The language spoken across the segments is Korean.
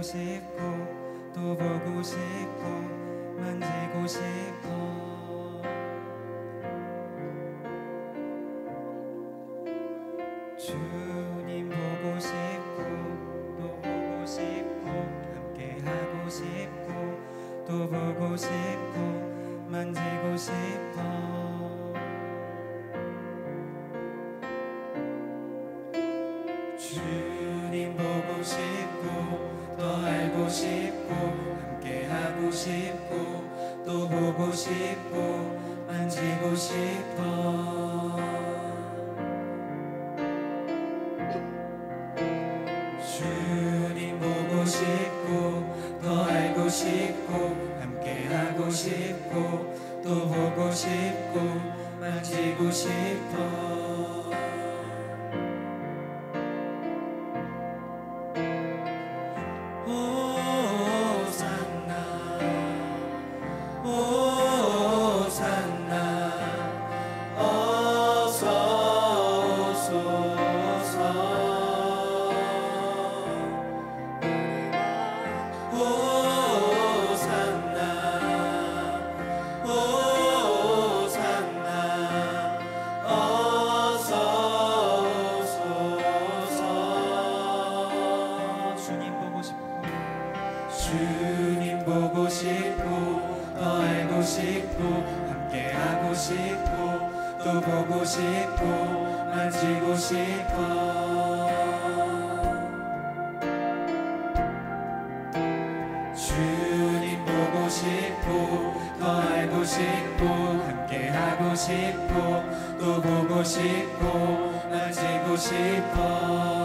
싶고 또 보고 싶고 만지고 싶어. 주님 보고 싶고 또 보고 싶고 함께 하고 싶고 또 보고 싶고 만지고 싶어. 주님 보고 싶고 더 알고 싶고 함께 하고 싶고 또 보고 싶고 만지고 싶어. 주님 보고 싶고 더 알고 싶고 함께 하고 싶고 또 보고 싶고 만지고 싶어. 주님 보고 싶고 더 알고 싶고 함께 하고 싶고 또 보고 싶고 만지고 싶어. 주님 보고 싶고 더 알고 싶고 함께 하고 싶고 또 보고 싶고 만지고 싶어.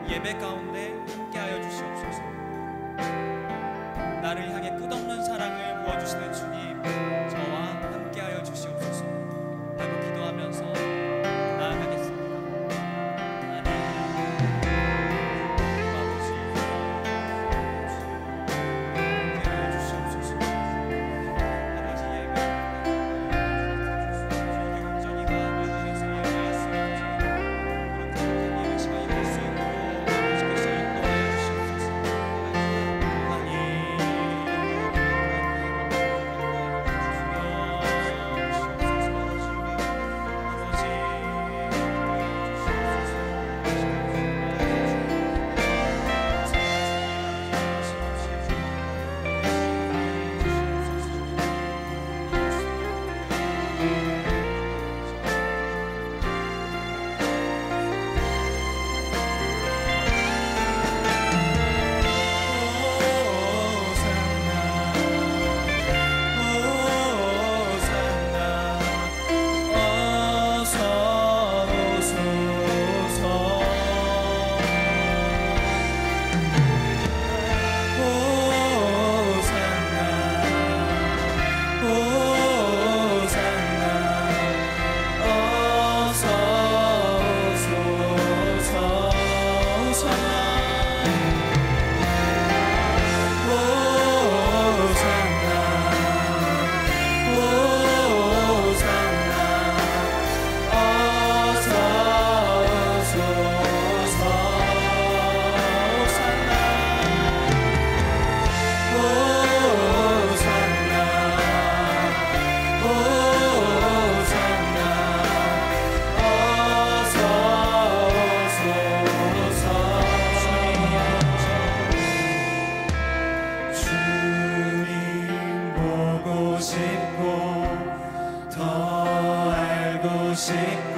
예배 가운데 함께하여 주시옵소서. 나를 향해 끝없는 사랑을 부어주시는 주님, 저와 함께하여 주시옵소서 라고 기도하면서 나아가겠습니다. 싶고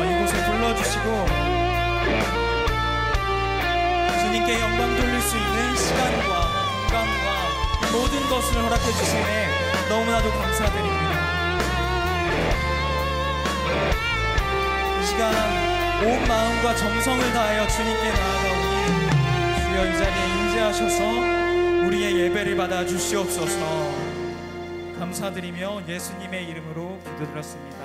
이곳에 불러주시고 주님께 영광 돌릴 수 있는 시간과 건강과 모든 것을 허락해 주시네 너무나도 감사드립니다. 이 시간 온 마음과 정성을 다하여 주님께 나아가오니 주여 이 자리에 임재하셔서 우리의 예배를 받아 주시옵소서. 감사드리며 예수님의 이름으로 기도드렸습니다.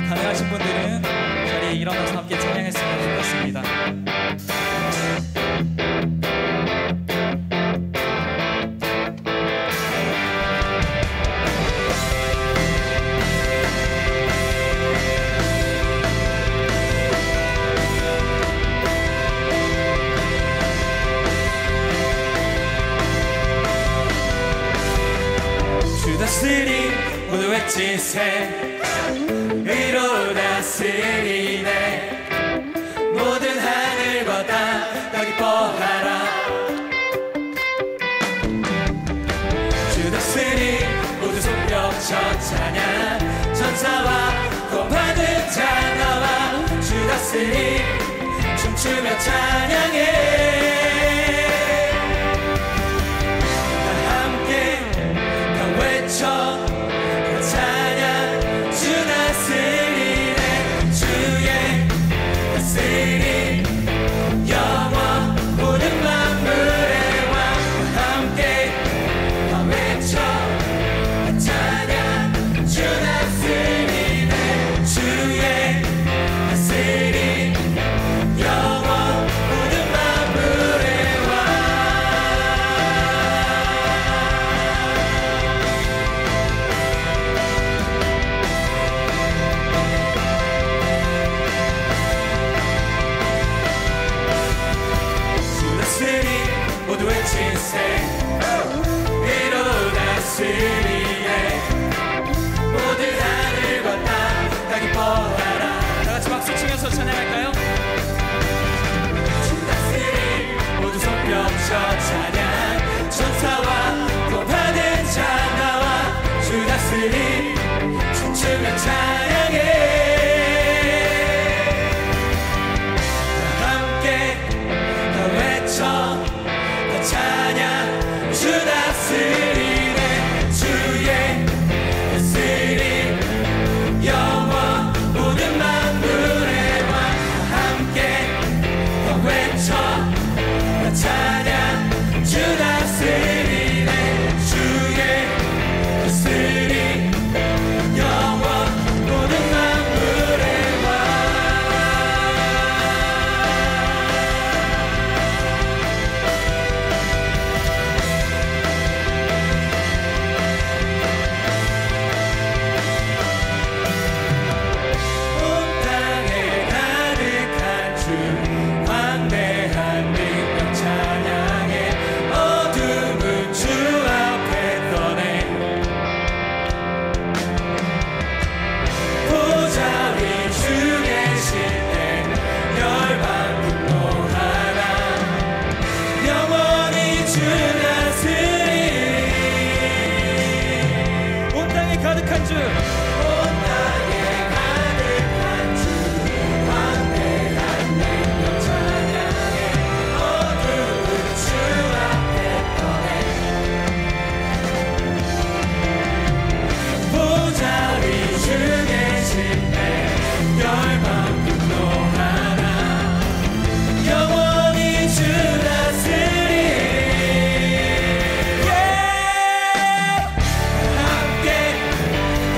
가능하신 분들은 자리에 일어나서 함께 찬양했으면 좋겠습니다. 주 다스리 모두 외치세 의로 다스리네 모든 하늘과 땅 기뻐하라. 주 다스리 모두 손뼉쳐 찬양 천사와 구원받은 자 나와 주 다스리 춤추며 찬양해. 모든 하늘과 땅 기뻐하라. 다같이 박수 치면서 찬양할까요? 주 다스리 모두 손뼉쳐 찬양 천사와 구원받은 자 나와 주 다스리 춤추며 찬양해. 함께 다 외쳐 다 찬양 주 다스리네 주의 다스림 영원 모든 만물의 왕 함께 더 외쳐 다 찬양 주 다스리네 주의 다스림 영원 모든 만물의 왕. 가득한 주, 온 땅에 가득한 주, 광대한 능력 찬양해. 어두운 주 앞에 떠내 보좌 위 주 계신데 열방 분노하라. 영원히 주 다스리 함께 더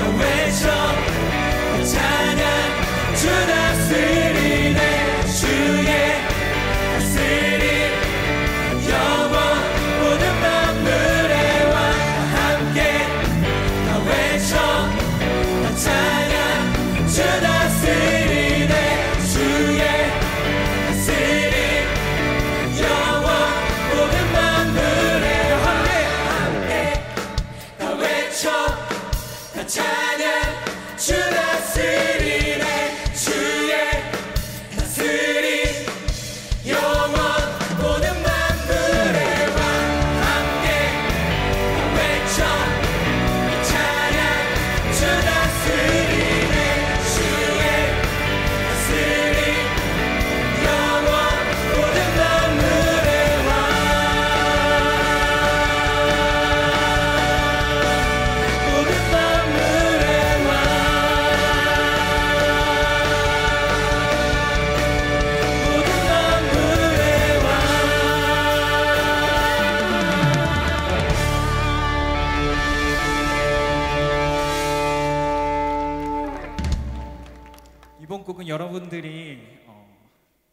여러분들이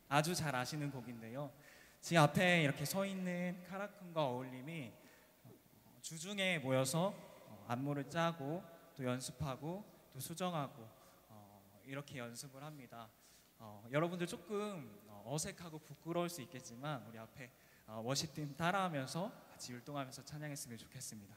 아주 잘 아시는 곡인데요. 지금 앞에 이렇게 서 있는 카라쿤과 어울림이 주중에 모여서 안무를 짜고 또 연습하고 또 수정하고 이렇게 연습을 합니다. 여러분들 조금 어색하고 부끄러울 수 있겠지만 우리 앞에 워십팀 따라하면서 같이 율동하면서 찬양했으면 좋겠습니다.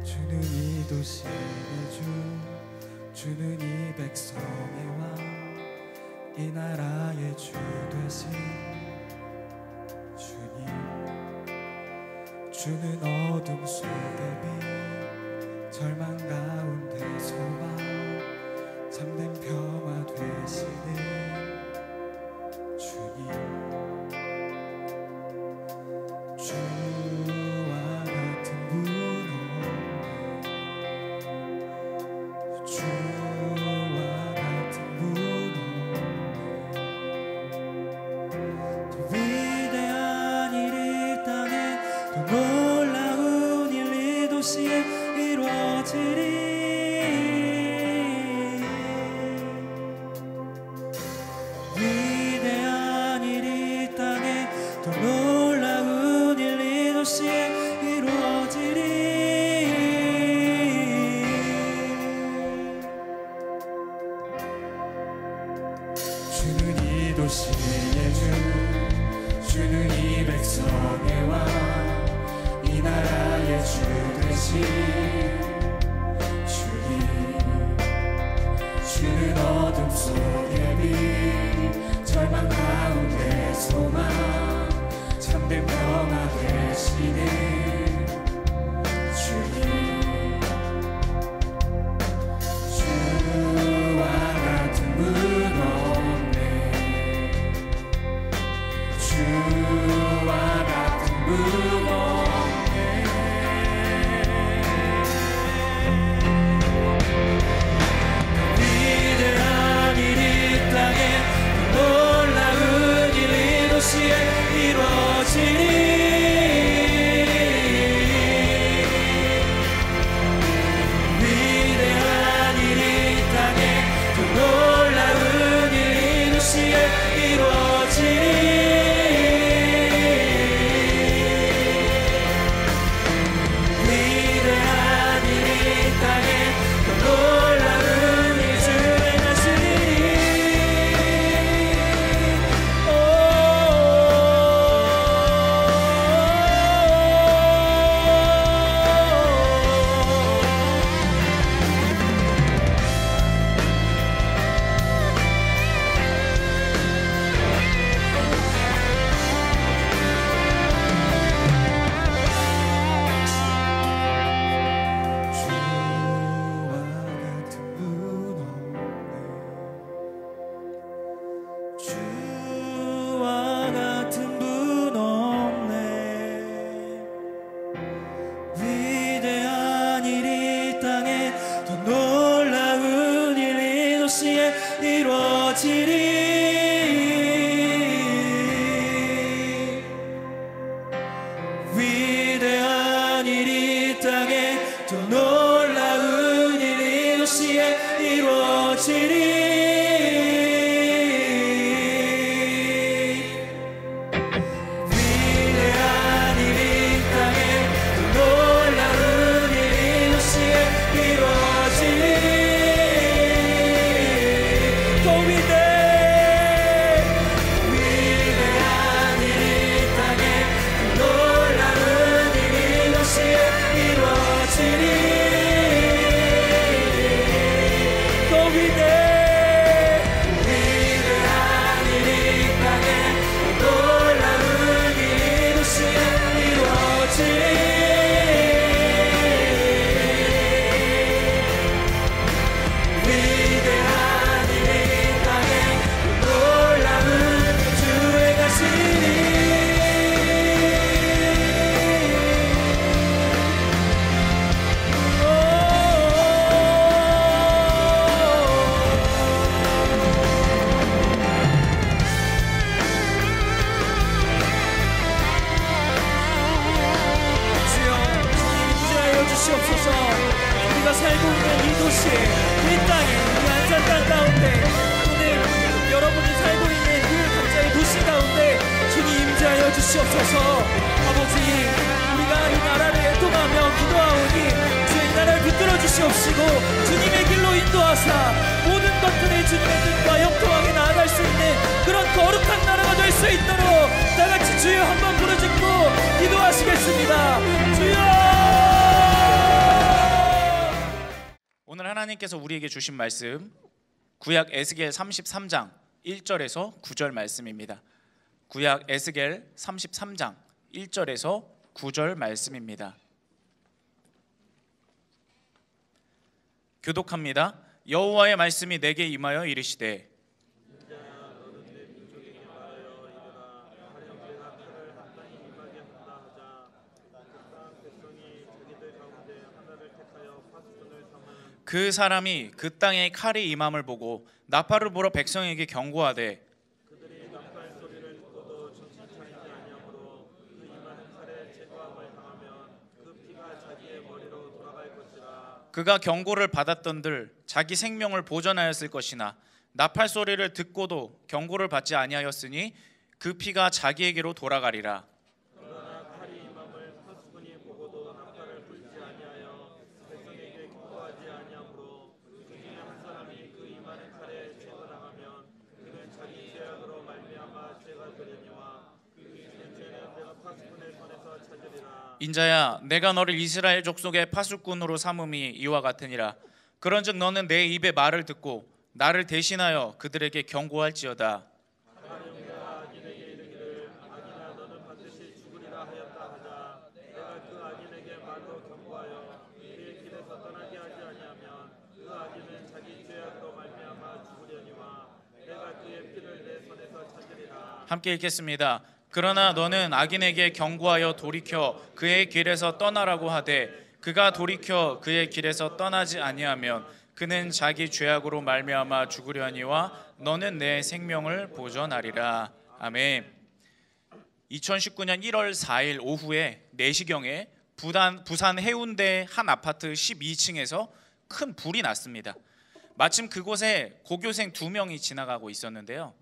주는 이 도시의 주, 주는 이 백성의 왕, 이 나라의 주 되신 주님. 주는 어둠 속의 빛, 절망 가운데 소망, 참된 평화 되시는 주님. 주와 같은 분 없네, 주와 같은 분 없네. 더 위대한 일 이 땅에, 더 놀라운 일 이 도시에 이루어지리. 위대한 일 이 땅에, 더 놀라운 일 이 도시에 이루어지리. 주는 이 도시의 주, 주는 이 백성의 왕, 이 나라의 주 되신 주님. 주는 어둠 속의 빛, 절망 가운데 소망, 참된 평화 되시는 주님. 주와 같은 분 없네, 주와 같은 분 없네. 위대한 일 이 땅에, 놀라운 일 이 도시에 이루어지리. 위대한 일 이 땅에, 놀라운 일 이 도시에 이루어지리. 위대한 일 이 땅에, 놀라운 일 주의 나시리. 오, 살고 있는 이 도시, 이 땅에, 이 안산 땅 가운데, 오늘 여러분이 살고 있는 그 각자의 도시 가운데 주님 임재하여 주시옵소서. 아버지, 우리가 이 나라를 애통하며 기도하오니 주의 나라를 붙들어 주시옵시고 주님의 길로 인도하사 모든 것들이 주님의 뜻과 형통하게 나아갈 수 있는 그런 거룩한 나라가 될 수 있도록 다 같이 주여 한번 부르짖고 기도하시겠습니다. 주여! 오늘 하나님께서 우리에게 주신 말씀 구약 에스겔 33장 1절에서 9절 말씀입니다. 구약 에스겔 33장 1절에서 9절 말씀입니다. 교독합니다. 여호와의 말씀이 내게 임하여 이르시되 그 사람이 그 땅에 칼이 임함을 보고 나팔을 불어 백성에게 경고하되 그가 경고를 받았던들 자기 생명을 보전하였을 것이나 나팔 소리를 듣고도 경고를 받지 아니하였으니 그 피가 자기에게로 돌아가리라. 인자야, 내가 너를 이스라엘 족속의 파수꾼으로 삼음이 이와 같으니라. 그런즉 너는 내 입의 말을 듣고 나를 대신하여 그들에게 경고할지어다. 함께 읽겠습니다. 그러나 너는 악인에게 경고하여 돌이켜 그의 길에서 떠나라고 하되 그가 돌이켜 그의 길에서 떠나지 아니하면 그는 자기 죄악으로 말미암아 죽으려니와 너는 내 생명을 보전하리라. 아멘. 2019년 1월 4일 오후에 4시경에 부산 해운대 한 아파트 12층에서 큰 불이 났습니다. 마침 그곳에 고교생 2명이 지나가고 있었는데요.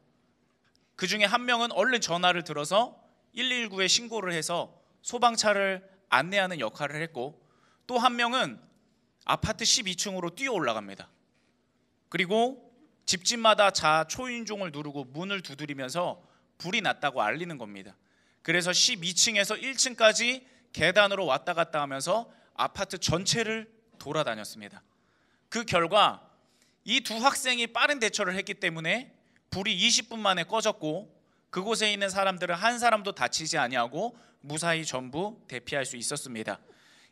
그 중에 한 명은 얼른 전화를 들어서 119에 신고를 해서 소방차를 안내하는 역할을 했고, 또 한 명은 아파트 12층으로 뛰어 올라갑니다. 그리고 집집마다 초인종을 누르고 문을 두드리면서 불이 났다고 알리는 겁니다. 그래서 12층에서 1층까지 계단으로 왔다 갔다 하면서 아파트 전체를 돌아다녔습니다. 그 결과 이 두 학생이 빠른 대처를 했기 때문에 불이 20분 만에 꺼졌고 그곳에 있는 사람들은 한 사람도 다치지 아니하고 무사히 전부 대피할 수 있었습니다.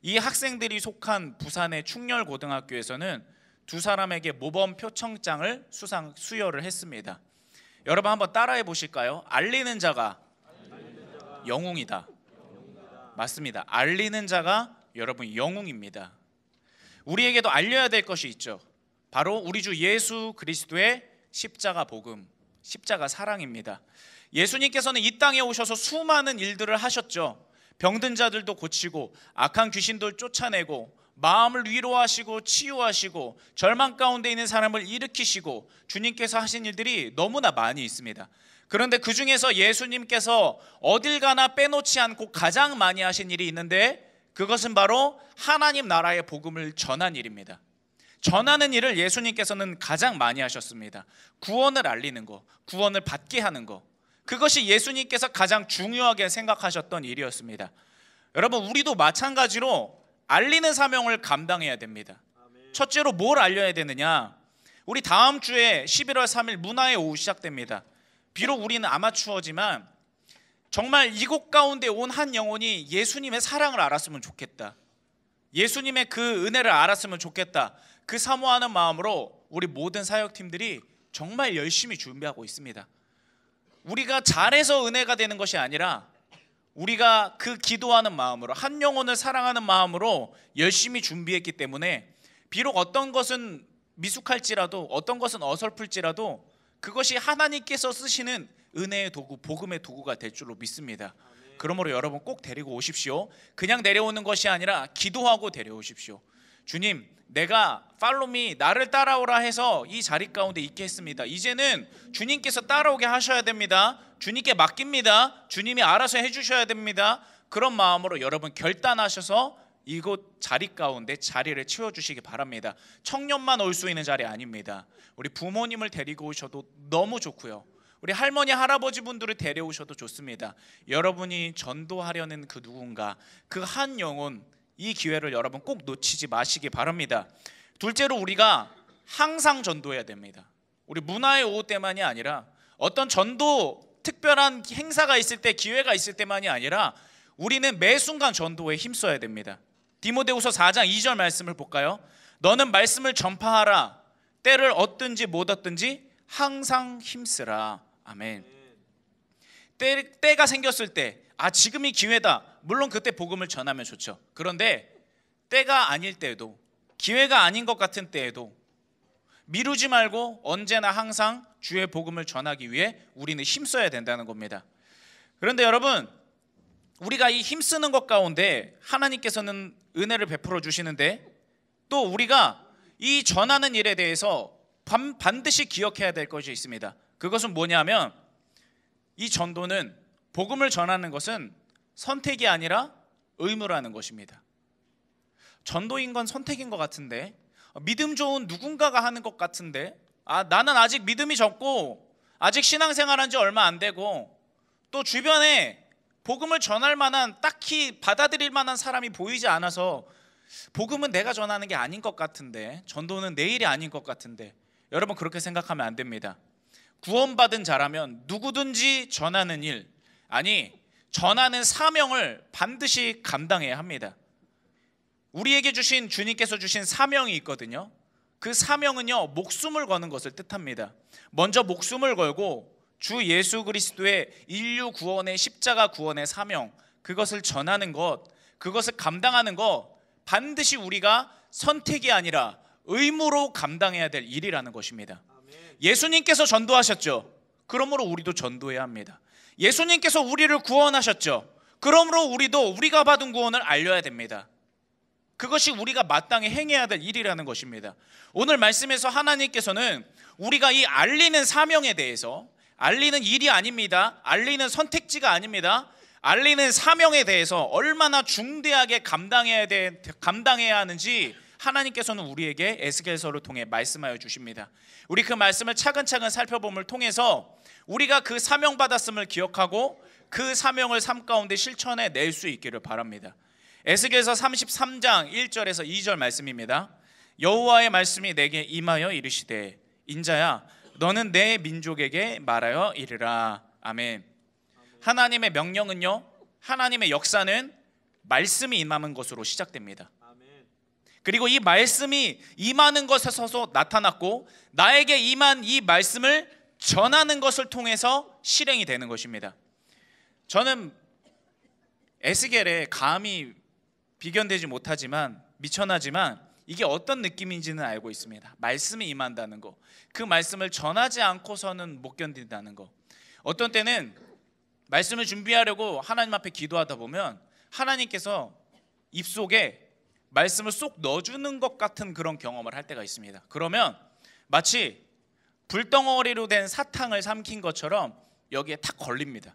이 학생들이 속한 부산의 충렬고등학교에서는 두 사람에게 모범 표창장을 수여를 했습니다. 여러분 한번 따라해 보실까요? 알리는 자가 영웅이다. 맞습니다. 알리는 자가 여러분 영웅입니다. 우리에게도 알려야 될 것이 있죠. 바로 우리 주 예수 그리스도의 십자가 복음, 십자가 사랑입니다. 예수님께서는 이 땅에 오셔서 수많은 일들을 하셨죠. 병든 자들도 고치고 악한 귀신들 쫓아내고 마음을 위로하시고 치유하시고 절망 가운데 있는 사람을 일으키시고 주님께서 하신 일들이 너무나 많이 있습니다. 그런데 그 중에서 예수님께서 어딜 가나 빼놓지 않고 가장 많이 하신 일이 있는데 그것은 바로 하나님 나라의 복음을 전한 일입니다. 전하는 일을 예수님께서는 가장 많이 하셨습니다. 구원을 알리는 거, 구원을 받게 하는 거, 그것이 예수님께서 가장 중요하게 생각하셨던 일이었습니다. 여러분, 우리도 마찬가지로 알리는 사명을 감당해야 됩니다. 첫째로 뭘 알려야 되느냐? 우리 다음 주에 11월 3일 문화의 오후 시작됩니다. 비록 우리는 아마추어지만 정말 이곳 가운데 온 한 영혼이 예수님의 사랑을 알았으면 좋겠다, 예수님의 그 은혜를 알았으면 좋겠다, 그 사모하는 마음으로 우리 모든 사역팀들이 정말 열심히 준비하고 있습니다. 우리가 잘해서 은혜가 되는 것이 아니라 우리가 그 기도하는 마음으로, 한 영혼을 사랑하는 마음으로 열심히 준비했기 때문에 비록 어떤 것은 미숙할지라도, 어떤 것은 어설플지라도 그것이 하나님께서 쓰시는 은혜의 도구, 복음의 도구가 될 줄로 믿습니다. 그러므로 여러분 꼭 데리고 오십시오. 그냥 내려오는 것이 아니라 기도하고 데려오십시오. 주님, 내가 팔로미 나를 따라오라 해서 이 자리 가운데 있게 했습니다. 이제는 주님께서 따라오게 하셔야 됩니다. 주님께 맡깁니다. 주님이 알아서 해주셔야 됩니다. 그런 마음으로 여러분 결단하셔서 이곳 자리 가운데 자리를 채워주시기 바랍니다. 청년만 올 수 있는 자리 아닙니다. 우리 부모님을 데리고 오셔도 너무 좋고요. 우리 할머니 할아버지 분들을 데려오셔도 좋습니다. 여러분이 전도하려는 그 누군가, 그 한 영혼, 이 기회를 여러분 꼭 놓치지 마시기 바랍니다. 둘째로 우리가 항상 전도해야 됩니다. 우리 문화의 오후 때만이 아니라 어떤 전도 특별한 행사가 있을 때, 기회가 있을 때만이 아니라 우리는 매 순간 전도에 힘써야 됩니다. 디모데후서 4장 2절 말씀을 볼까요? 너는 말씀을 전파하라. 때를 얻든지 못 얻든지 항상 힘쓰라. 아멘. 때가 생겼을 때, 지금이 기회다. 물론 그때 복음을 전하면 좋죠. 그런데 때가 아닐 때에도, 기회가 아닌 것 같은 때에도 미루지 말고 언제나 항상 주의 복음을 전하기 위해 우리는 힘써야 된다는 겁니다. 그런데 여러분, 우리가 이 힘쓰는 것 가운데 하나님께서는 은혜를 베풀어 주시는데, 또 우리가 이 전하는 일에 대해서 반드시 기억해야 될 것이 있습니다. 그것은 뭐냐면, 이 전도는, 복음을 전하는 것은 선택이 아니라 의무라는 것입니다. 전도인 건 선택인 것 같은데, 믿음 좋은 누군가가 하는 것 같은데, 나는 아직 믿음이 적고 아직 신앙생활한 지 얼마 안 되고 또 주변에 복음을 전할 만한, 딱히 받아들일 만한 사람이 보이지 않아서 복음은 내가 전하는 게 아닌 것 같은데, 전도는 내 일이 아닌 것 같은데, 여러분 그렇게 생각하면 안 됩니다. 구원받은 자라면 누구든지 전하는 일, 전하는 사명을 반드시 감당해야 합니다. 우리에게 주신, 주님께서 주신 사명이 있거든요. 그 사명은요, 목숨을 거는 것을 뜻합니다. 먼저 목숨을 걸고 주 예수 그리스도의 인류 구원의 십자가 구원의 사명, 그것을 전하는 것, 그것을 감당하는 것, 반드시 우리가 선택이 아니라 의무로 감당해야 될 일이라는 것입니다. 예수님께서 전도하셨죠. 그러므로 우리도 전도해야 합니다. 예수님께서 우리를 구원하셨죠. 그러므로 우리도 우리가 받은 구원을 알려야 됩니다. 그것이 우리가 마땅히 행해야 될 일이라는 것입니다. 오늘 말씀에서 하나님께서는 우리가 이 알리는 사명에 대해서, 알리는 일이 아닙니다. 알리는 선택지가 아닙니다. 알리는 사명에 대해서 얼마나 중대하게 감당해야 하는지 하나님께서는 우리에게 에스겔서를 통해 말씀하여 주십니다. 우리 그 말씀을 차근차근 살펴봄을 통해서 우리가 그 사명 받았음을 기억하고 그 사명을 삶 가운데 실천해 낼 수 있기를 바랍니다. 에스겔서 33장 1절에서 2절 말씀입니다. 여호와의 말씀이 내게 임하여 이르시되, 인자야 너는 내 민족에게 말하여 이르라. 아멘. 하나님의 명령은요, 하나님의 역사는 말씀이 임하는 것으로 시작됩니다. 그리고 이 말씀이 임하는 것에서 나타났고, 나에게 임한 이 말씀을 전하는 것을 통해서 실행이 되는 것입니다. 저는 에스겔에 감히 비견되지 못하지만, 미천하지만 이게 어떤 느낌인지는 알고 있습니다. 말씀이 임한다는 거, 그 말씀을 전하지 않고서는 못 견딘다는 거. 어떤 때는 말씀을 준비하려고 하나님 앞에 기도하다 보면 하나님께서 입속에 말씀을 쏙 넣어주는 것 같은 그런 경험을 할 때가 있습니다. 그러면 마치 불덩어리로 된 사탕을 삼킨 것처럼 여기에 탁 걸립니다.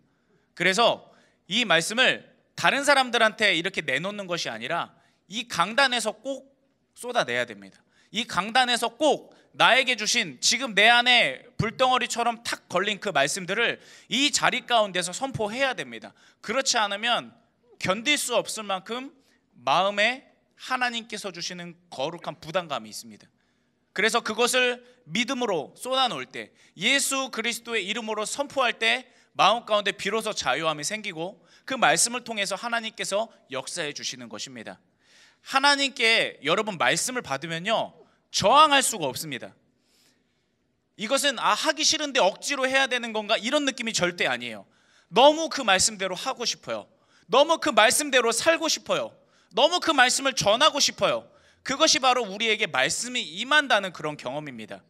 그래서 이 말씀을 다른 사람들한테 이렇게 내놓는 것이 아니라 이 강단에서 꼭 쏟아내야 됩니다. 이 강단에서 꼭 나에게 주신, 지금 내 안에 불덩어리처럼 탁 걸린 그 말씀들을 이 자리 가운데서 선포해야 됩니다. 그렇지 않으면 견딜 수 없을 만큼 마음에 하나님께서 주시는 거룩한 부담감이 있습니다. 그래서 그것을 믿음으로 쏟아놓을 때, 예수 그리스도의 이름으로 선포할 때 마음 가운데 비로소 자유함이 생기고, 그 말씀을 통해서 하나님께서 역사해 주시는 것입니다. 하나님께 여러분 말씀을 받으면요, 저항할 수가 없습니다. 이것은 하기 싫은데 억지로 해야 되는 건가, 이런 느낌이 절대 아니에요. 너무 그 말씀대로 하고 싶어요. 너무 그 말씀대로 살고 싶어요. 너무 그 말씀을 전하고 싶어요. 그것이 바로 우리에게 말씀이 임한다는 그런 경험입니다.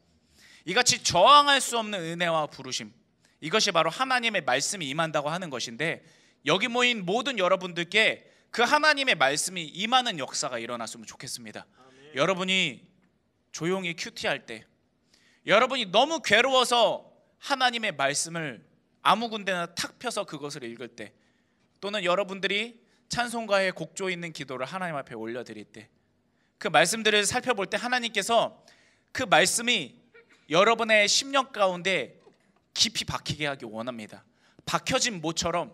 이같이 저항할 수 없는 은혜와 부르심, 이것이 바로 하나님의 말씀이 임한다고 하는 것인데, 여기 모인 모든 여러분들께 그 하나님의 말씀이 임하는 역사가 일어났으면 좋겠습니다. 여러분이 조용히 큐티할 때, 여러분이 너무 괴로워서 하나님의 말씀을 아무 군데나 탁 펴서 그것을 읽을 때, 또는 여러분들이 찬송가에 곡조 있는 기도를 하나님 앞에 올려드릴 때, 그 말씀들을 살펴볼 때 하나님께서 그 말씀이 여러분의 심령 가운데 깊이 박히게 하기 원합니다. 박혀진 모처럼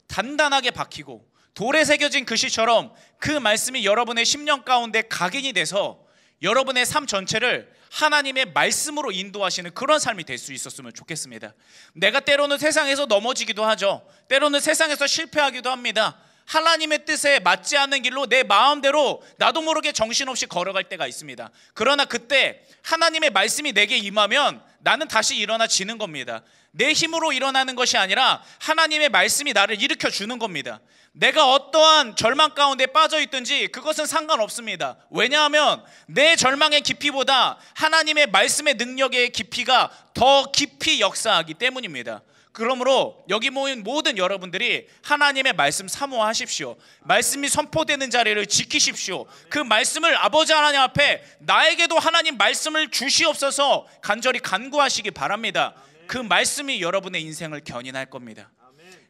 단단하게 박히고 돌에 새겨진 글씨처럼 그 말씀이 여러분의 심령 가운데 각인이 돼서 여러분의 삶 전체를 하나님의 말씀으로 인도하시는 그런 삶이 될 수 있었으면 좋겠습니다. 내가 때로는 세상에서 넘어지기도 하죠. 때로는 세상에서 실패하기도 합니다. 하나님의 뜻에 맞지 않는 길로 내 마음대로 나도 모르게 정신없이 걸어갈 때가 있습니다. 그러나 그때 하나님의 말씀이 내게 임하면 나는 다시 일어나지는 겁니다. 내 힘으로 일어나는 것이 아니라 하나님의 말씀이 나를 일으켜 주는 겁니다. 내가 어떠한 절망 가운데 빠져 있든지 그것은 상관없습니다. 왜냐하면 내 절망의 깊이보다 하나님의 말씀의 능력의 깊이가 더 깊이 역사하기 때문입니다. 그러므로 여기 모인 모든 여러분들이 하나님의 말씀 사모하십시오. 말씀이 선포되는 자리를 지키십시오. 그 말씀을 아버지 하나님 앞에 나에게도 하나님 말씀을 주시옵소서 간절히 간구하시기 바랍니다. 그 말씀이 여러분의 인생을 견인할 겁니다.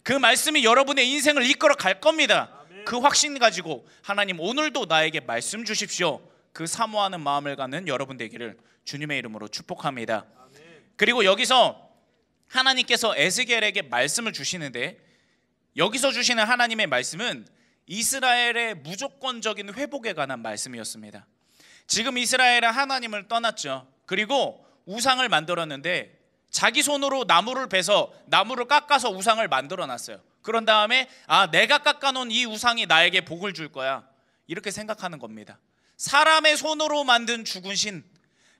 그 말씀이 여러분의 인생을 이끌어 갈 겁니다. 그 확신 가지고 하나님 오늘도 나에게 말씀 주십시오. 그 사모하는 마음을 갖는 여러분 되기를 주님의 이름으로 축복합니다. 그리고 여기서 하나님께서 에스겔에게 말씀을 주시는데, 여기서 주시는 하나님의 말씀은 이스라엘의 무조건적인 회복에 관한 말씀이었습니다. 지금 이스라엘은 하나님을 떠났죠. 그리고 우상을 만들었는데 자기 손으로 나무를 베서 나무를 깎아서 우상을 만들어 놨어요. 그런 다음에 내가 깎아놓은 이 우상이 나에게 복을 줄 거야, 이렇게 생각하는 겁니다. 사람의 손으로 만든 죽은 신,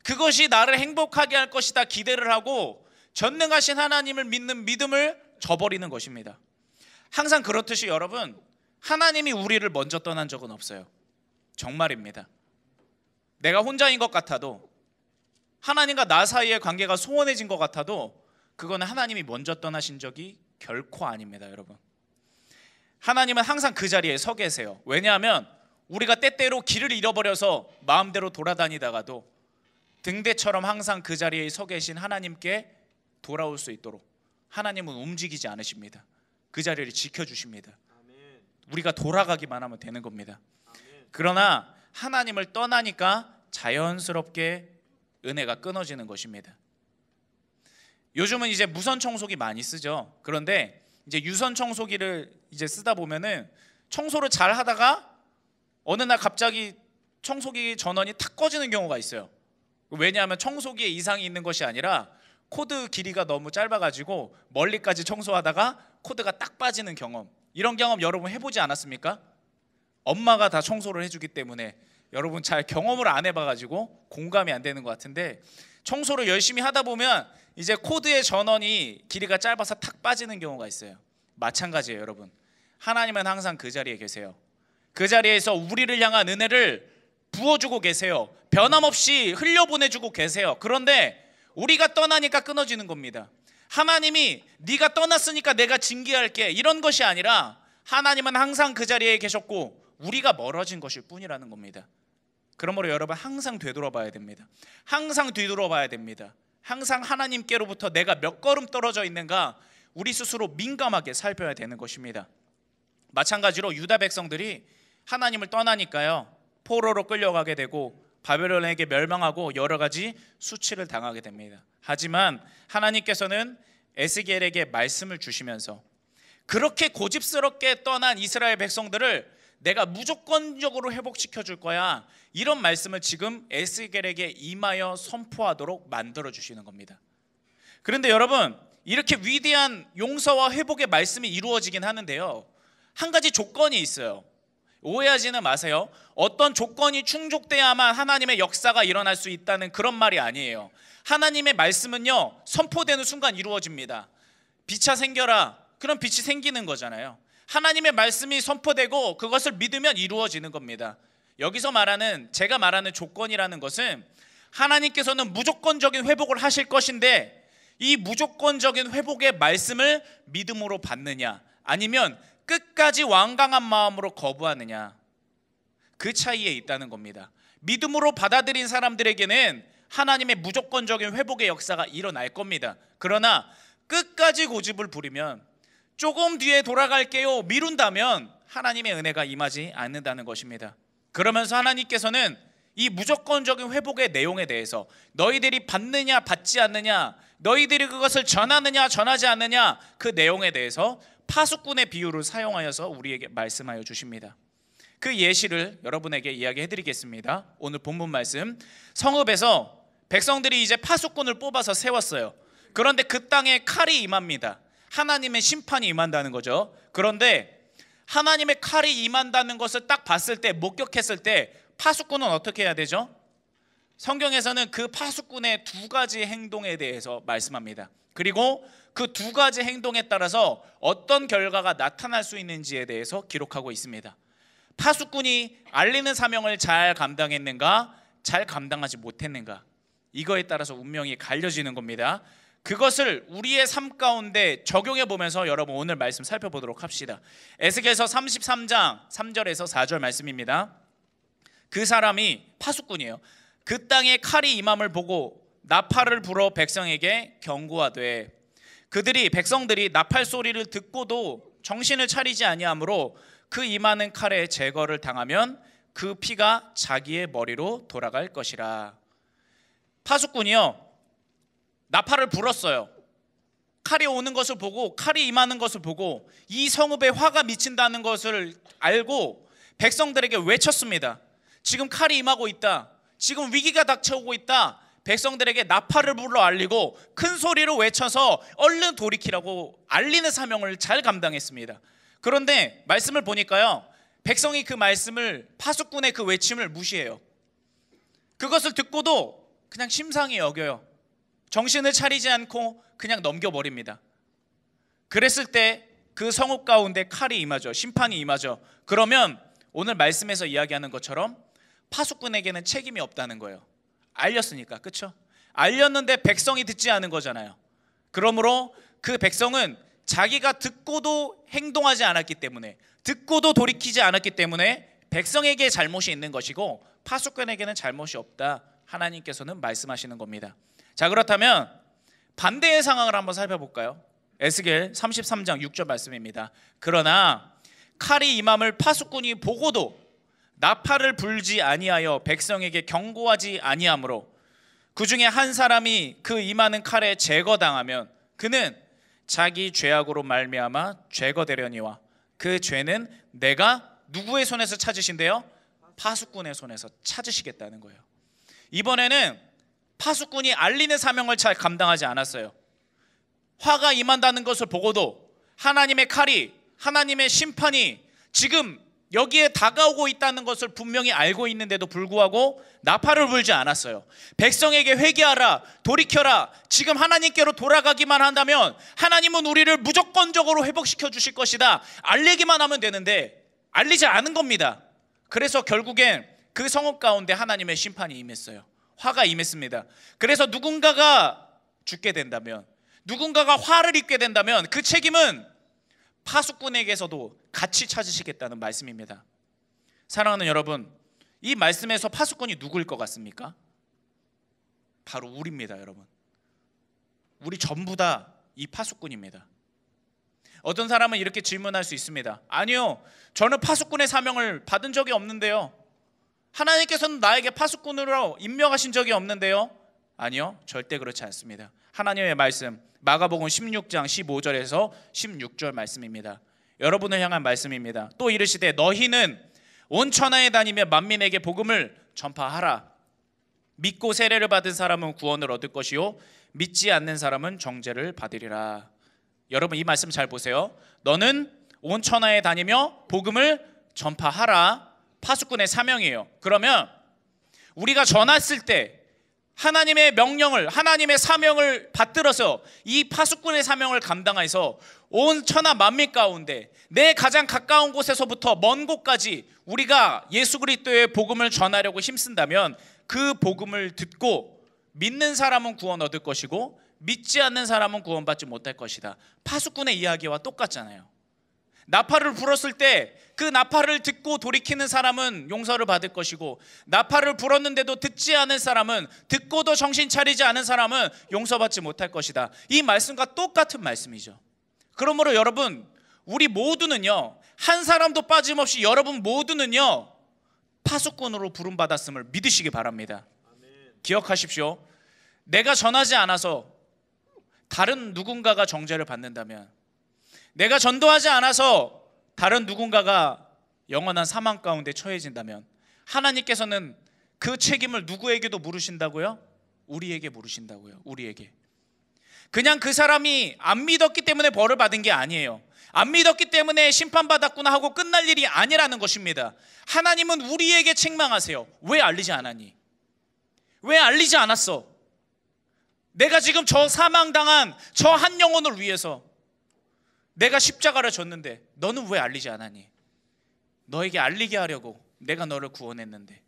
그것이 나를 행복하게 할 것이다 기대를 하고 전능하신 하나님을 믿는 믿음을 저버리는 것입니다. 항상 그렇듯이 여러분, 하나님이 우리를 먼저 떠난 적은 없어요. 정말입니다. 내가 혼자인 것 같아도, 하나님과 나 사이의 관계가 소원해진 것 같아도 그거는 하나님이 먼저 떠나신 적이 결코 아닙니다. 여러분, 하나님은 항상 그 자리에 서 계세요. 왜냐하면 우리가 때때로 길을 잃어버려서 마음대로 돌아다니다가도 등대처럼 항상 그 자리에 서 계신 하나님께 돌아올 수 있도록 하나님은 움직이지 않으십니다. 그 자리를 지켜주십니다. 우리가 돌아가기만 하면 되는 겁니다. 그러나 하나님을 떠나니까 자연스럽게 은혜가 끊어지는 것입니다. 요즘은 이제 무선 청소기 많이 쓰죠. 그런데 이제 유선 청소기를 이제 쓰다 보면은 청소를 잘 하다가 어느 날 갑자기 청소기 전원이 탁 꺼지는 경우가 있어요. 왜냐하면 청소기에 이상이 있는 것이 아니라 코드 길이가 너무 짧아가지고 멀리까지 청소하다가 코드가 딱 빠지는 경험, 이런 경험 여러분 해보지 않았습니까? 엄마가 다 청소를 해주기 때문에 여러분 잘 경험을 안 해봐가지고 공감이 안 되는 것 같은데, 청소를 열심히 하다 보면 이제 코드의 전원이 길이가 짧아서 탁 빠지는 경우가 있어요. 마찬가지예요. 여러분, 하나님은 항상 그 자리에 계세요. 그 자리에서 우리를 향한 은혜를 부어주고 계세요. 변함없이 흘려보내주고 계세요. 그런데 우리가 떠나니까 끊어지는 겁니다. 하나님이 네가 떠났으니까 내가 징계할게, 이런 것이 아니라 하나님은 항상 그 자리에 계셨고 우리가 멀어진 것일 뿐이라는 겁니다. 그러므로 여러분 항상 되돌아봐야 됩니다. 항상 뒤돌아봐야 됩니다. 항상 하나님께로부터 내가 몇 걸음 떨어져 있는가 우리 스스로 민감하게 살펴야 되는 것입니다. 마찬가지로 유다 백성들이 하나님을 떠나니까요, 포로로 끌려가게 되고 바벨론에게 멸망하고 여러 가지 수치를 당하게 됩니다. 하지만 하나님께서는 에스겔에게 말씀을 주시면서 그렇게 고집스럽게 떠난 이스라엘 백성들을 내가 무조건적으로 회복시켜 줄 거야, 이런 말씀을 지금 에스겔에게 임하여 선포하도록 만들어 주시는 겁니다. 그런데 여러분, 이렇게 위대한 용서와 회복의 말씀이 이루어지긴 하는데요, 한 가지 조건이 있어요. 오해하지는 마세요. 어떤 조건이 충족돼야만 하나님의 역사가 일어날 수 있다는 그런 말이 아니에요. 하나님의 말씀은요, 선포되는 순간 이루어집니다. 빛이 생겨라, 그럼 빛이 생기는 거잖아요. 하나님의 말씀이 선포되고 그것을 믿으면 이루어지는 겁니다. 여기서 제가 말하는 조건이라는 것은 하나님께서는 무조건적인 회복을 하실 것인데, 이 무조건적인 회복의 말씀을 믿음으로 받느냐, 아니면 끝까지 완강한 마음으로 거부하느냐, 그 차이에 있다는 겁니다. 믿음으로 받아들인 사람들에게는 하나님의 무조건적인 회복의 역사가 일어날 겁니다. 그러나 끝까지 고집을 부리면, 조금 뒤에 돌아갈게요 미룬다면 하나님의 은혜가 임하지 않는다는 것입니다. 그러면서 하나님께서는 이 무조건적인 회복의 내용에 대해서 너희들이 받느냐 받지 않느냐, 너희들이 그것을 전하느냐 전하지 않느냐, 그 내용에 대해서 파수꾼의 비유를 사용하여서 우리에게 말씀하여 주십니다. 그 예시를 여러분에게 이야기해 드리겠습니다. 오늘 본문 말씀, 성읍에서 백성들이 이제 파수꾼을 뽑아서 세웠어요. 그런데 그 땅에 칼이 임합니다. 하나님의 심판이 임한다는 거죠. 그런데 하나님의 칼이 임한다는 것을 딱 봤을 때, 목격했을 때 파수꾼은 어떻게 해야 되죠? 성경에서는 그 파수꾼의 두 가지 행동에 대해서 말씀합니다. 그리고 그 두 가지 행동에 따라서 어떤 결과가 나타날 수 있는지에 대해서 기록하고 있습니다. 파수꾼이 알리는 사명을 잘 감당했는가, 잘 감당하지 못했는가, 이거에 따라서 운명이 갈려지는 겁니다. 그것을 우리의 삶 가운데 적용해 보면서 여러분 오늘 말씀 살펴보도록 합시다. 에스겔서 33장 3절에서 4절 말씀입니다. 그 사람이 파수꾼이에요. 그 땅에 칼이 임함을 보고 나팔을 불어 백성에게 경고하되, 그들이 백성들이 나팔 소리를 듣고도 정신을 차리지 아니하므로 그 임하는 칼의 제거를 당하면 그 피가 자기의 머리로 돌아갈 것이라. 파수꾼이요, 나팔을 불었어요. 칼이 오는 것을 보고, 칼이 임하는 것을 보고 이 성읍에 화가 미친다는 것을 알고 백성들에게 외쳤습니다. 지금 칼이 임하고 있다, 지금 위기가 닥쳐오고 있다. 백성들에게 나팔을 불러 알리고 큰 소리로 외쳐서 얼른 돌이키라고 알리는 사명을 잘 감당했습니다. 그런데 말씀을 보니까요, 백성이 그 말씀을, 파수꾼의 그 외침을 무시해요. 그것을 듣고도 그냥 심상히 여겨요. 정신을 차리지 않고 그냥 넘겨버립니다. 그랬을 때 그 성읍 가운데 칼이 임하죠. 심판이 임하죠. 그러면 오늘 말씀에서 이야기하는 것처럼 파수꾼에게는 책임이 없다는 거예요. 알렸으니까, 그렇죠? 알렸는데 백성이 듣지 않은 거잖아요. 그러므로 그 백성은 자기가 듣고도 행동하지 않았기 때문에, 듣고도 돌이키지 않았기 때문에 백성에게 잘못이 있는 것이고 파수꾼에게는 잘못이 없다, 하나님께서는 말씀하시는 겁니다. 자, 그렇다면 반대의 상황을 한번 살펴볼까요? 에스겔 33장 6절 말씀입니다. 그러나 칼이 임함을 파수꾼이 보고도 나팔을 불지 아니하여 백성에게 경고하지 아니하므로 그 중에 한 사람이 그 임하는 칼에 제거당하면 그는 자기 죄악으로 말미암아 제거되려니와 그 죄는 내가 누구의 손에서 찾으신대요? 파수꾼의 손에서 찾으시겠다는 거예요. 이번에는 파수꾼이 알리는 사명을 잘 감당하지 않았어요. 화가 임한다는 것을 보고도 하나님의 칼이, 하나님의 심판이 지금 여기에 다가오고 있다는 것을 분명히 알고 있는데도 불구하고 나팔을 불지 않았어요. 백성에게 회개하라, 돌이켜라, 지금 하나님께로 돌아가기만 한다면 하나님은 우리를 무조건적으로 회복시켜 주실 것이다, 알리기만 하면 되는데 알리지 않은 겁니다. 그래서 결국엔 그 성읍 가운데 하나님의 심판이 임했어요. 화가 임했습니다. 그래서 누군가가 죽게 된다면, 누군가가 화를 입게 된다면 그 책임은 파수꾼에게서도 같이 찾으시겠다는 말씀입니다. 사랑하는 여러분, 이 말씀에서 파수꾼이 누구일 것 같습니까? 바로 우리입니다. 여러분, 우리 전부 다 이 파수꾼입니다. 어떤 사람은 이렇게 질문할 수 있습니다. 아니요, 저는 파수꾼의 사명을 받은 적이 없는데요. 하나님께서는 나에게 파수꾼으로 임명하신 적이 없는데요. 아니요, 절대 그렇지 않습니다. 하나님의 말씀, 마가복음 16장 15절에서 16절 말씀입니다. 여러분을 향한 말씀입니다. 또 이르시되 너희는 온 천하에 다니며 만민에게 복음을 전파하라. 믿고 세례를 받은 사람은 구원을 얻을 것이요 믿지 않는 사람은 정죄를 받으리라. 여러분, 이 말씀 잘 보세요. 너는 온 천하에 다니며 복음을 전파하라. 파수꾼의 사명이에요. 그러면 우리가 전했을 때 하나님의 명령을, 하나님의 사명을 받들어서 이 파수꾼의 사명을 감당해서 온 천하 만민 가운데 내 가장 가까운 곳에서부터 먼 곳까지 우리가 예수 그리스도의 복음을 전하려고 힘쓴다면 그 복음을 듣고 믿는 사람은 구원 얻을 것이고 믿지 않는 사람은 구원받지 못할 것이다. 파수꾼의 이야기와 똑같잖아요. 나팔을 불었을 때 그 나팔을 듣고 돌이키는 사람은 용서를 받을 것이고, 나팔을 불었는데도 듣지 않은 사람은, 듣고도 정신 차리지 않은 사람은 용서받지 못할 것이다. 이 말씀과 똑같은 말씀이죠. 그러므로 여러분, 우리 모두는요, 한 사람도 빠짐없이 여러분 모두는요, 파수꾼으로 부름받았음을 믿으시기 바랍니다. 기억하십시오. 내가 전하지 않아서 다른 누군가가 정죄를 받는다면, 내가 전도하지 않아서 다른 누군가가 영원한 사망 가운데 처해진다면, 하나님께서는 그 책임을 누구에게도 물으신다고요? 우리에게 물으신다고요. 우리에게. 그냥 그 사람이 안 믿었기 때문에 벌을 받은 게 아니에요. 안 믿었기 때문에 심판받았구나 하고 끝날 일이 아니라는 것입니다. 하나님은 우리에게 책망하세요. 왜 알리지 않았니? 왜 알리지 않았어? 내가 지금 저 사망당한 저 한 영혼을 위해서 내가 십자가를 졌는데 너는 왜 알리지 않았니? 너에게 알리게 하려고 내가 너를 구원했는데,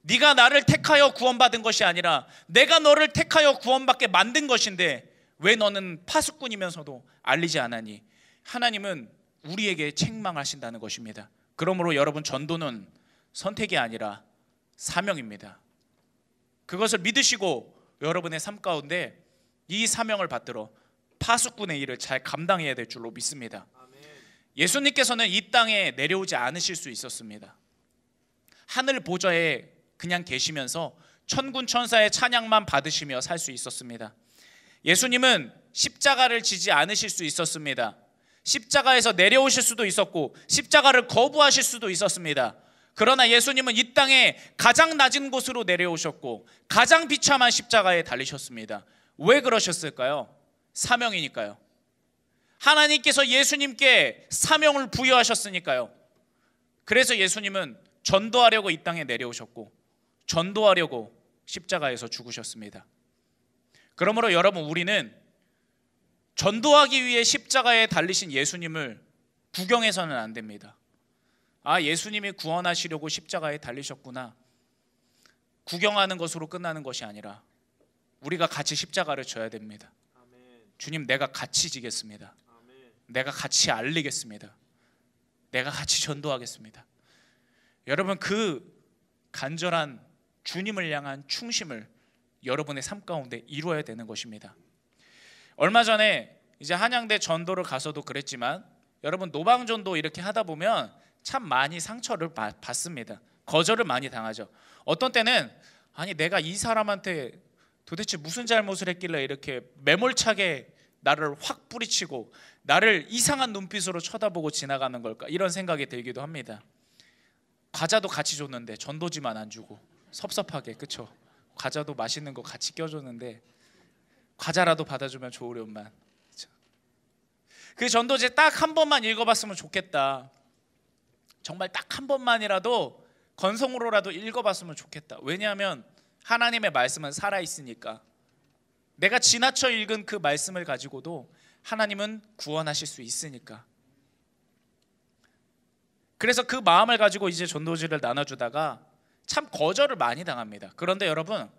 네가 나를 택하여 구원받은 것이 아니라 내가 너를 택하여 구원받게 만든 것인데 왜 너는 파수꾼이면서도 알리지 않았니? 하나님은 우리에게 책망하신다는 것입니다. 그러므로 여러분, 전도는 선택이 아니라 사명입니다. 그것을 믿으시고 여러분의 삶 가운데 이 사명을 받들어 파수꾼의 일을 잘 감당해야 될 줄로 믿습니다. 예수님께서는 이 땅에 내려오지 않으실 수 있었습니다. 하늘 보좌에 그냥 계시면서 천군 천사의 찬양만 받으시며 살 수 있었습니다. 예수님은 십자가를 지지 않으실 수 있었습니다. 십자가에서 내려오실 수도 있었고 십자가를 거부하실 수도 있었습니다. 그러나 예수님은 이 땅에 가장 낮은 곳으로 내려오셨고 가장 비참한 십자가에 달리셨습니다. 왜 그러셨을까요? 사명이니까요. 하나님께서 예수님께 사명을 부여하셨으니까요. 그래서 예수님은 전도하려고 이 땅에 내려오셨고 전도하려고 십자가에서 죽으셨습니다. 그러므로 여러분, 우리는 전도하기 위해 십자가에 달리신 예수님을 구경해서는 안 됩니다. 아, 예수님이 구원하시려고 십자가에 달리셨구나, 구경하는 것으로 끝나는 것이 아니라 우리가 같이 십자가를 져야 됩니다. 주님, 내가 같이 지겠습니다. 내가 같이 알리겠습니다. 내가 같이 전도하겠습니다. 여러분, 그 간절한 주님을 향한 충심을 여러분의 삶 가운데 이루어야 되는 것입니다. 얼마 전에 이제 한양대 전도를 가서도 그랬지만, 여러분, 노방전도 이렇게 하다 보면 참 많이 상처를 받습니다. 거절을 많이 당하죠. 어떤 때는 아니, 내가 이 사람한테 도대체 무슨 잘못을 했길래 이렇게 매몰차게 나를 확 뿌리치고 나를 이상한 눈빛으로 쳐다보고 지나가는 걸까, 이런 생각이 들기도 합니다. 과자도 같이 줬는데 전도지만 안 주고 섭섭하게, 그쵸? 과자도 맛있는 거 같이 껴줬는데 과자라도 받아주면 좋으련만. 그쵸? 그 전도지 딱 한 번만 읽어봤으면 좋겠다. 정말 딱 한 번만이라도 건성으로라도 읽어봤으면 좋겠다. 왜냐하면 하나님의 말씀은 살아있으니까. 내가 지나쳐 읽은 그 말씀을 가지고도 하나님은 구원하실 수 있으니까. 그래서 그 마음을 가지고 이제 전도지를 나눠주다가 참 거절을 많이 당합니다. 그런데 여러분,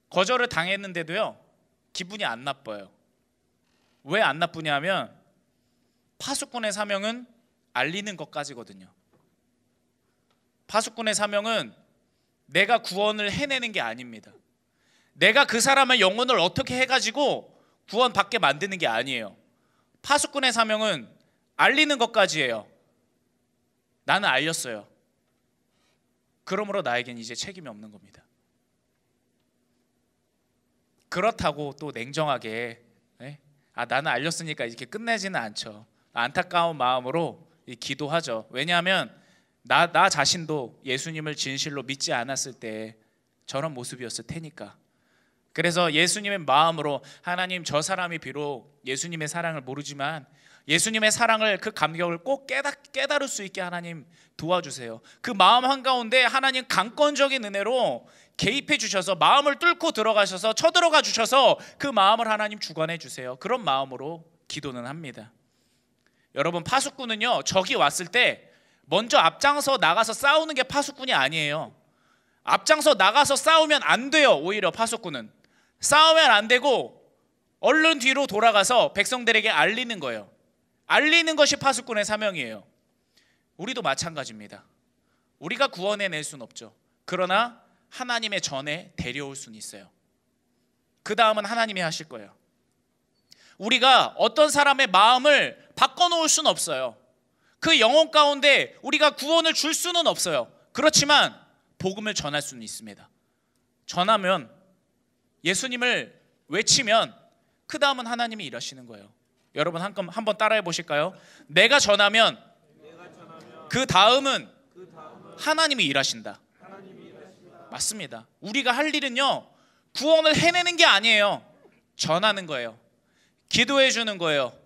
거절을 당했는데도요, 기분이 안 나빠요. 왜 안 나쁘냐 하면 파수꾼의 사명은 알리는 것까지거든요. 파수꾼의 사명은 내가 구원을 해내는 게 아닙니다. 내가 그 사람의 영혼을 어떻게 해가지고 구원받게 만드는 게 아니에요. 파수꾼의 사명은 알리는 것까지예요. 나는 알렸어요. 그러므로 나에겐 이제 책임이 없는 겁니다. 그렇다고 또 냉정하게 나는 알렸으니까 이렇게 끝내지는 않죠. 안타까운 마음으로 기도하죠. 왜냐하면 나 자신도 예수님을 진실로 믿지 않았을 때 저런 모습이었을 테니까. 그래서 예수님의 마음으로, 하나님, 저 사람이 비록 예수님의 사랑을 모르지만 예수님의 사랑을, 그 감격을 꼭 깨달을 수 있게 하나님 도와주세요. 그 마음 한가운데 하나님 강권적인 은혜로 개입해 주셔서 마음을 뚫고 들어가셔서 쳐들어가 주셔서 그 마음을 하나님 주관해 주세요. 그런 마음으로 기도는 합니다. 여러분, 파수꾼은요, 적이 왔을 때 먼저 앞장서 나가서 싸우는 게 파수꾼이 아니에요. 앞장서 나가서 싸우면 안 돼요. 오히려 파수꾼은 싸우면 안 되고 얼른 뒤로 돌아가서 백성들에게 알리는 거예요. 알리는 것이 파수꾼의 사명이에요. 우리도 마찬가지입니다. 우리가 구원해낼 수는 없죠. 그러나 하나님의 전에 데려올 수는 있어요. 그 다음은 하나님이 하실 거예요. 우리가 어떤 사람의 마음을 바꿔놓을 수는 없어요. 그 영혼 가운데 우리가 구원을 줄 수는 없어요. 그렇지만 복음을 전할 수는 있습니다. 전하면, 예수님을 외치면 그 다음은 하나님이 일하시는 거예요. 여러분 한번 따라해 보실까요? 내가 전하면 그 다음은 하나님이 일하신다. 맞습니다. 우리가 할 일은요, 구원을 해내는 게 아니에요. 전하는 거예요. 기도해 주는 거예요.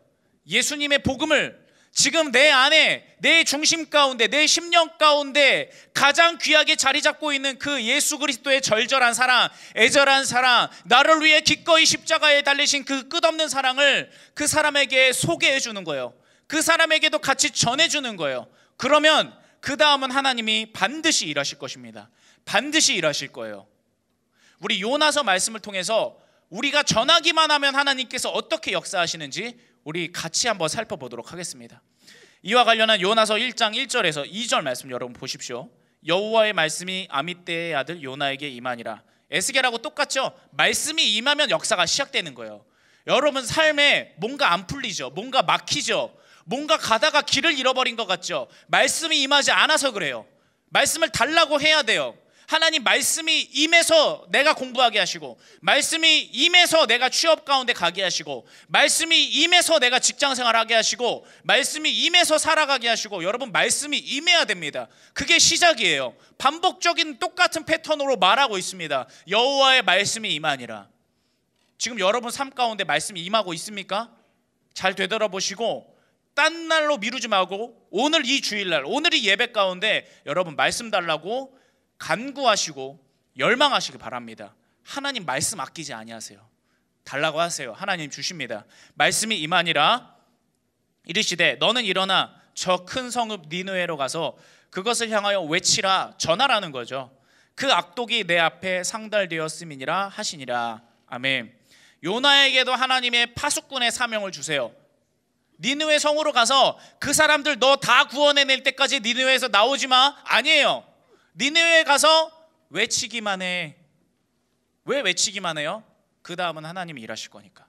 예수님의 복음을 지금 내 안에, 내 중심 가운데, 내 심령 가운데 가장 귀하게 자리 잡고 있는 그 예수 그리스도의 절절한 사랑, 애절한 사랑, 나를 위해 기꺼이 십자가에 달리신 그 끝없는 사랑을 그 사람에게 소개해 주는 거예요. 그 사람에게도 같이 전해 주는 거예요. 그러면 그 다음은 하나님이 반드시 일하실 것입니다. 반드시 일하실 거예요. 우리 요나서 말씀을 통해서 우리가 전하기만 하면 하나님께서 어떻게 역사하시는지 우리 같이 한번 살펴보도록 하겠습니다. 이와 관련한 요나서 1장 1절에서 2절 말씀 여러분 보십시오. 여호와의 말씀이 아미떼의 아들 요나에게 임하니라. 에스겔하고 똑같죠? 말씀이 임하면 역사가 시작되는 거예요. 여러분 삶에 뭔가 안 풀리죠? 뭔가 막히죠? 뭔가 가다가 길을 잃어버린 것 같죠? 말씀이 임하지 않아서 그래요. 말씀을 달라고 해야 돼요. 하나님 말씀이 임해서 내가 공부하게 하시고, 말씀이 임해서 내가 취업 가운데 가게 하시고, 말씀이 임해서 내가 직장생활하게 하시고, 말씀이 임해서 살아가게 하시고, 여러분 말씀이 임해야 됩니다. 그게 시작이에요. 반복적인 똑같은 패턴으로 말하고 있습니다. 여호와의 말씀이 임하니라. 지금 여러분 삶 가운데 말씀이 임하고 있습니까? 잘 되돌아보시고 딴 날로 미루지 말고 오늘 이 주일날, 오늘 이 예배 가운데 여러분 말씀 달라고 간구하시고 열망하시기 바랍니다. 하나님 말씀 아끼지 아니하세요. 달라고 하세요. 하나님 주십니다. 말씀이 임하니라. 이르시되 너는 일어나 저 큰 성읍 니느웨로 가서 그것을 향하여 외치라. 전하라는 거죠. 그 악독이 내 앞에 상달되었음이니라 하시니라. 아멘. 요나에게도 하나님의 파수꾼의 사명을 주세요. 니느웨 성으로 가서 그 사람들 너 다 구원해낼 때까지 니느웨에서 나오지 마. 아니에요. 니느웨에 가서 외치기만 해. 왜 외치기만 해요? 그 다음은 하나님이 일하실 거니까.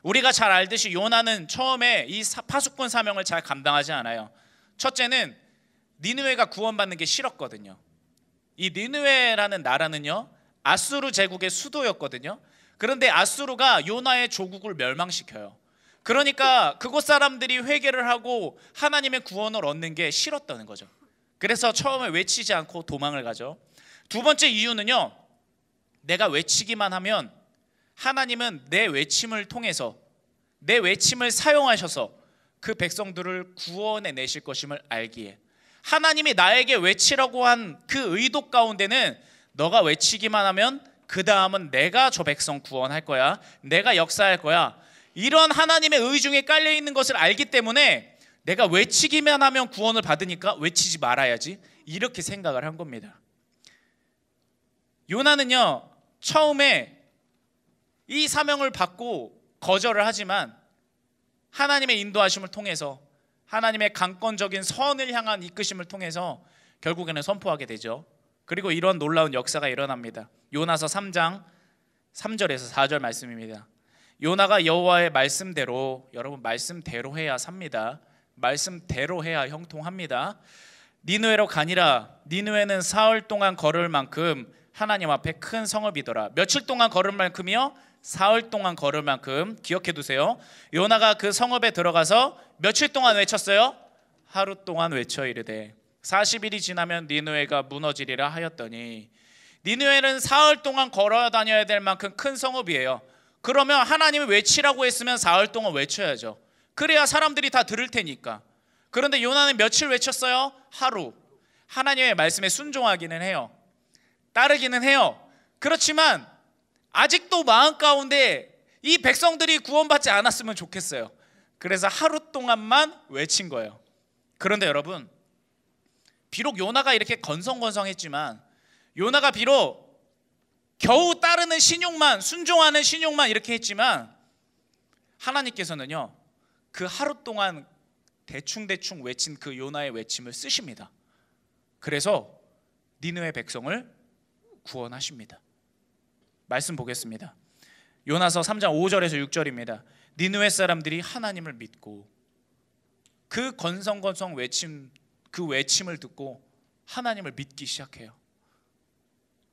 우리가 잘 알듯이 요나는 처음에 이 파수꾼 사명을 잘 감당하지 않아요. 첫째는 니느웨가 구원받는 게 싫었거든요. 이 니느웨라는 나라는요, 아수르 제국의 수도였거든요. 그런데 아수르가 요나의 조국을 멸망시켜요. 그러니까 그곳 사람들이 회개를 하고 하나님의 구원을 얻는 게 싫었다는 거죠. 그래서 처음에 외치지 않고 도망을 가죠. 두 번째 이유는요, 내가 외치기만 하면 하나님은 내 외침을 통해서, 내 외침을 사용하셔서 그 백성들을 구원해 내실 것임을 알기에, 하나님이 나에게 외치라고 한 그 의도 가운데는 너가 외치기만 하면 그 다음은 내가 저 백성 구원할 거야, 내가 역사할 거야, 이런 하나님의 의중에 깔려 있는 것을 알기 때문에 내가 외치기만 하면 구원을 받으니까 외치지 말아야지, 이렇게 생각을 한 겁니다. 요나는요, 처음에 이 사명을 받고 거절을 하지만 하나님의 인도하심을 통해서, 하나님의 강권적인 선을 향한 이끄심을 통해서 결국에는 선포하게 되죠. 그리고 이런 놀라운 역사가 일어납니다. 요나서 3장 3절에서 4절 말씀입니다. 요나가 여호와의 말씀대로, 여러분 말씀대로 해야 삽니다. 말씀대로 해야 형통합니다. 니느웨로 가니라. 니느웨는 사흘 동안 걸을 만큼 하나님 앞에 큰 성읍이더라. 며칠 동안 걸을 만큼이요? 사흘 동안 걸을 만큼. 기억해 두세요. 요나가 그 성읍에 들어가서 며칠 동안 외쳤어요? 하루 동안 외쳐 이르되 40일이 지나면 니느웨가 무너지리라 하였더니, 니느웨는 사흘 동안 걸어 다녀야 될 만큼 큰 성읍이에요. 그러면 하나님이 외치라고 했으면 사흘 동안 외쳐야죠. 그래야 사람들이 다 들을 테니까. 그런데 요나는 며칠 외쳤어요? 하루. 하나님의 말씀에 순종하기는 해요. 따르기는 해요. 그렇지만 아직도 마음 가운데 이 백성들이 구원받지 않았으면 좋겠어요. 그래서 하루 동안만 외친 거예요. 그런데 여러분, 비록 요나가 이렇게 건성건성했지만, 요나가 비록 겨우 따르는 신용만, 순종하는 신용만 이렇게 했지만, 하나님께서는요, 그 하루 동안 대충 외친 그 요나의 외침을 쓰십니다. 그래서 니느웨 백성을 구원하십니다. 말씀 보겠습니다. 요나서 3장 5절에서 6절입니다. 니느웨 사람들이 하나님을 믿고 그 건성건성 외침, 그 외침을 듣고 하나님을 믿기 시작해요.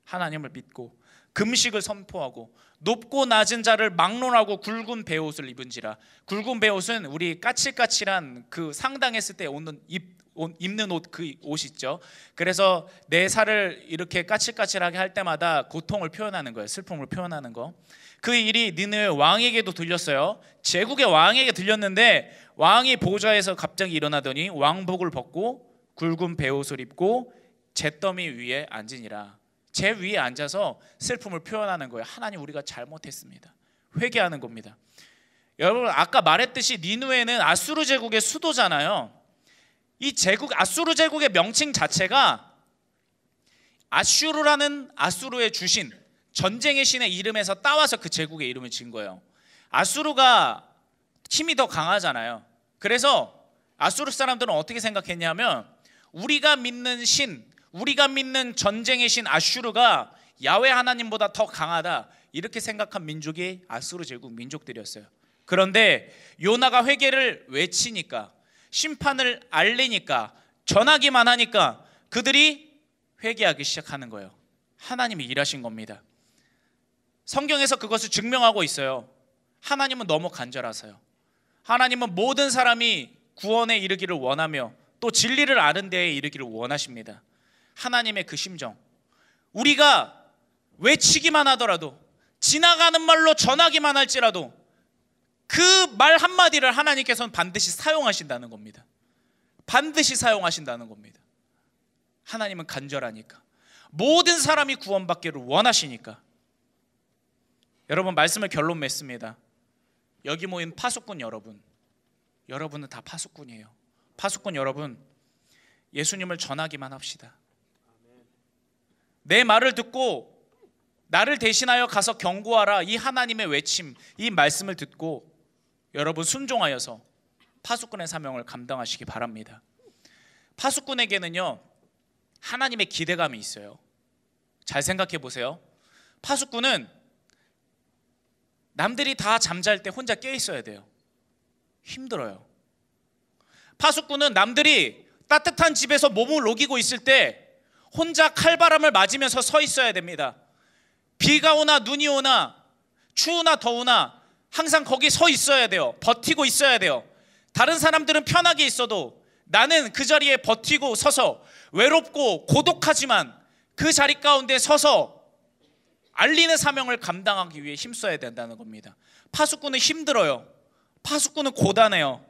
하나님을 믿고 금식을 선포하고 높고 낮은 자를 막론하고 굵은 베옷을 입은지라. 굵은 베옷은 우리 까칠까칠한 그 상당했을 때 입는 옷, 그 옷 있죠. 그래서 내 살을 이렇게 까칠까칠하게 할 때마다 고통을 표현하는 거예요. 슬픔을 표현하는 거. 그 일이 니느웨 왕에게도 들렸어요. 제국의 왕에게 들렸는데 왕이 보좌에서 갑자기 일어나더니 왕복을 벗고 굵은 베옷을 입고 잿더미 위에 앉으니라. 제 위에 앉아서 슬픔을 표현하는 거예요. 하나님, 우리가 잘못했습니다. 회개하는 겁니다. 여러분, 아까 말했듯이 니느웨는 아수르 제국의 수도잖아요. 이 제국, 아수르 제국의 명칭 자체가 아슈르라는 아수르의 주신, 전쟁의 신의 이름에서 따와서 그 제국의 이름을 지은 거예요. 아수르가 힘이 더 강하잖아요. 그래서 아수르 사람들은 어떻게 생각했냐면, 우리가 믿는 신, 우리가 믿는 전쟁의 신 아슈르가 야훼 하나님보다 더 강하다, 이렇게 생각한 민족이 아수르 제국 민족들이었어요. 그런데 요나가 회개를 외치니까, 심판을 알리니까, 전하기만 하니까 그들이 회개하기 시작하는 거예요. 하나님이 일하신 겁니다. 성경에서 그것을 증명하고 있어요. 하나님은 너무 간절하세요. 하나님은 모든 사람이 구원에 이르기를 원하며 또 진리를 아는 데에 이르기를 원하십니다. 하나님의 그 심정, 우리가 외치기만 하더라도, 지나가는 말로 전하기만 할지라도 그 말 한마디를 하나님께서는 반드시 사용하신다는 겁니다. 반드시 사용하신다는 겁니다. 하나님은 간절하니까, 모든 사람이 구원받기를 원하시니까. 여러분, 말씀을 결론 맺습니다. 여기 모인 파수꾼 여러분, 여러분은 다 파수꾼이에요. 파수꾼 여러분, 예수님을 전하기만 합시다. 내 말을 듣고 나를 대신하여 가서 경고하라, 이 하나님의 외침, 이 말씀을 듣고 여러분 순종하여서 파수꾼의 사명을 감당하시기 바랍니다. 파수꾼에게는요, 하나님의 기대감이 있어요. 잘 생각해 보세요. 파수꾼은 남들이 다 잠잘 때 혼자 깨 있어야 돼요. 힘들어요. 파수꾼은 남들이 따뜻한 집에서 몸을 녹이고 있을 때 혼자 칼바람을 맞으면서 서 있어야 됩니다. 비가 오나 눈이 오나 추우나 더우나 항상 거기 서 있어야 돼요. 버티고 있어야 돼요. 다른 사람들은 편하게 있어도 나는 그 자리에 버티고 서서 외롭고 고독하지만 그 자리 가운데 서서 알리는 사명을 감당하기 위해 힘써야 된다는 겁니다. 파수꾼은 힘들어요. 파수꾼은 고단해요.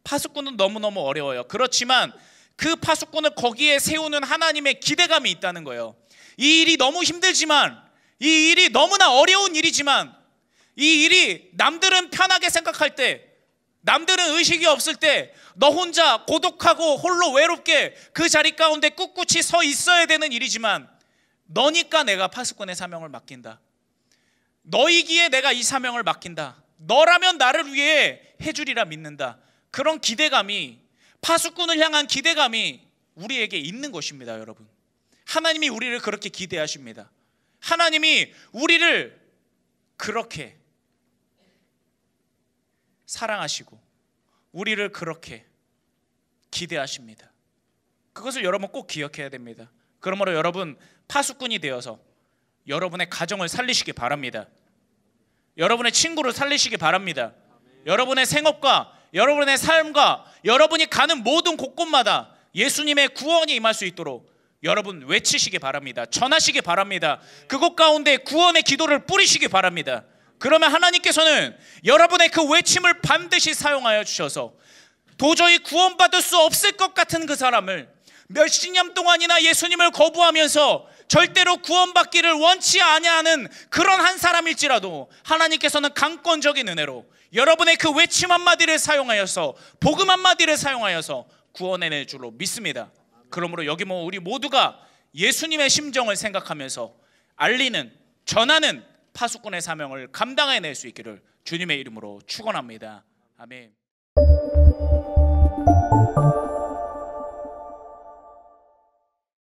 파수꾼은 너무너무 어려워요. 그렇지만 그 파수꾼을 거기에 세우는 하나님의 기대감이 있다는 거예요. 이 일이 너무 힘들지만, 이 일이 너무나 어려운 일이지만, 이 일이 남들은 편하게 생각할 때, 남들은 의식이 없을 때 너 혼자 고독하고 홀로 외롭게 그 자리 가운데 꿋꿋이 서 있어야 되는 일이지만, 너니까 내가 파수꾼의 사명을 맡긴다. 너이기에 내가 이 사명을 맡긴다. 너라면 나를 위해 해주리라 믿는다. 그런 기대감이, 파수꾼을 향한 기대감이 우리에게 있는 것입니다. 여러분, 하나님이 우리를 그렇게 기대하십니다. 하나님이 우리를 그렇게 사랑하시고 우리를 그렇게 기대하십니다. 그것을 여러분 꼭 기억해야 됩니다. 그러므로 여러분, 파수꾼이 되어서 여러분의 가정을 살리시기 바랍니다. 여러분의 친구를 살리시기 바랍니다. 여러분의 생업과 여러분의 삶과 여러분이 가는 모든 곳곳마다 예수님의 구원이 임할 수 있도록 여러분 외치시기 바랍니다. 전하시기 바랍니다. 그곳 가운데 구원의 기도를 뿌리시기 바랍니다. 그러면 하나님께서는 여러분의 그 외침을 반드시 사용하여 주셔서 도저히 구원받을 수 없을 것 같은 그 사람을, 몇십 년 동안이나 예수님을 거부하면서 절대로 구원받기를 원치 아니하는 그런 한 사람일지라도 하나님께서는 강권적인 은혜로 여러분의 그 외침 한마디를 사용하여서, 복음 한마디를 사용하여서 구원해낼 줄로 믿습니다. 그러므로 여기 우리 모두가 예수님의 심정을 생각하면서 알리는, 전하는 파수꾼의 사명을 감당해낼 수 있기를 주님의 이름으로 축원합니다. 아멘.